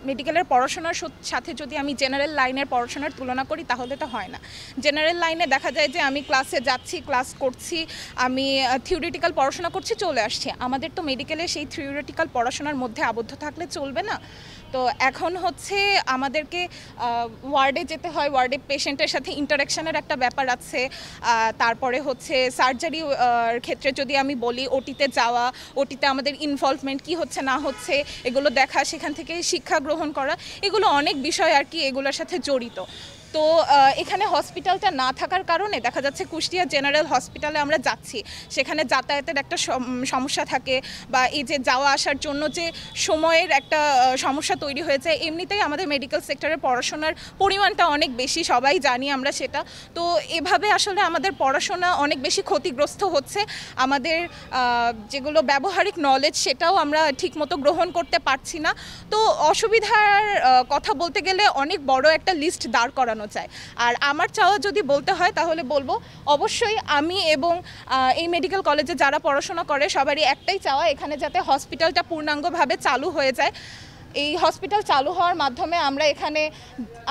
মেডিকেলের পড়াশোনার সাথে যদি আমি জেনারেল লাইনের পড়াশোনার তুলনা করি তাহলে তো হয় না। জেনারেল লাইনে দেখা যায় যে আমি ক্লাসে যাচ্ছি, ক্লাস করছি, আমি থিওরিটিক্যাল পড়াশোনা করছি, চলে আসছি। আমাদের তো মেডিকেলে সেই থিওরিটিক্যাল পড়াশোনার মধ্যে আবদ্ধ থাকলে চলবে না। তো এখন হচ্ছে আমাদেরকে ওয়ার্ডে যেতে হয়, ওয়ার্ডে পেশেন্টের সাথে ইন্টারাকশানের একটা ব্যাপার আছে। তারপরে হচ্ছে সার্জারি ক্ষেত্রে যদি আমি বলি, ওটিতে যাওয়া, ওটিতে আমাদের ইনভলভমেন্ট কী হচ্ছে না হচ্ছে এগুলো দেখা, সেখান থেকে শিক্ষা গ্রহণ করা, এগুলো অনেক বিষয় আর কি এগুলোর সাথে জড়িত। তো এখানে হসপিটালটা না থাকার কারণে দেখা যাচ্ছে কুষ্টিয়া জেনারেল হসপিটালে আমরা যাচ্ছি, সেখানে যাতায়াতের একটা সমস্যা থাকে, বা এই যে যাওয়া আসার জন্য যে সময়ের একটা সমস্যা তৈরি হয়েছে। এমনিতেই আমাদের মেডিকেল সেক্টরের পড়াশোনার পরিমাণটা অনেক বেশি, সবাই জানি আমরা সেটা। তো এভাবে আসলে আমাদের পড়াশোনা অনেক বেশি ক্ষতিগ্রস্ত হচ্ছে। আমাদের যেগুলো ব্যবহারিক নলেজ সেটাও আমরা ঠিকমতো গ্রহণ করতে পারছি না। তো অসুবিধার কথা বলতে গেলে অনেক বড় একটা লিস্ট দাঁড় করানো চায়। আর আমার চাওয়া যদি বলতে হয় তাহলে বলবো, অবশ্যই আমি এবং এই মেডিকেল কলেজে যারা পড়াশোনা করে সবারই একটাই চাওয়া, এখানে যাতে হসপিটালটা পূর্ণাঙ্গভাবে চালু হয়ে যায়। এই হসপিটাল চালু হওয়ার মাধ্যমে আমরা এখানে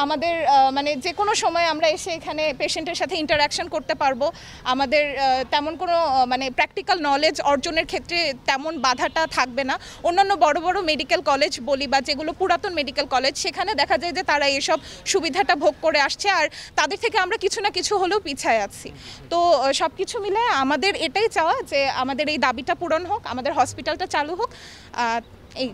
আমাদের মানে যে কোনো সময় আমরা এসে এখানে পেশেন্টের সাথে ইন্টারাকশন করতে পারবো। আমাদের তেমন কোনো মানে প্র্যাকটিক্যাল নলেজ অর্জনের ক্ষেত্রে তেমন বাধাটা থাকবে না। অন্যান্য বড় বড় মেডিকেল কলেজ বলি বা যেগুলো পুরাতন মেডিকেল কলেজ, সেখানে দেখা যায় যে তারা এসব সুবিধাটা ভোগ করে আসছে, আর তাদের থেকে আমরা কিছু না কিছু হলেও পিছায় আছি। তো সব কিছু মিলে আমাদের এটাই চাওয়া যে আমাদের এই দাবিটা পূরণ হোক, আমাদের হসপিটালটা চালু হোক, এই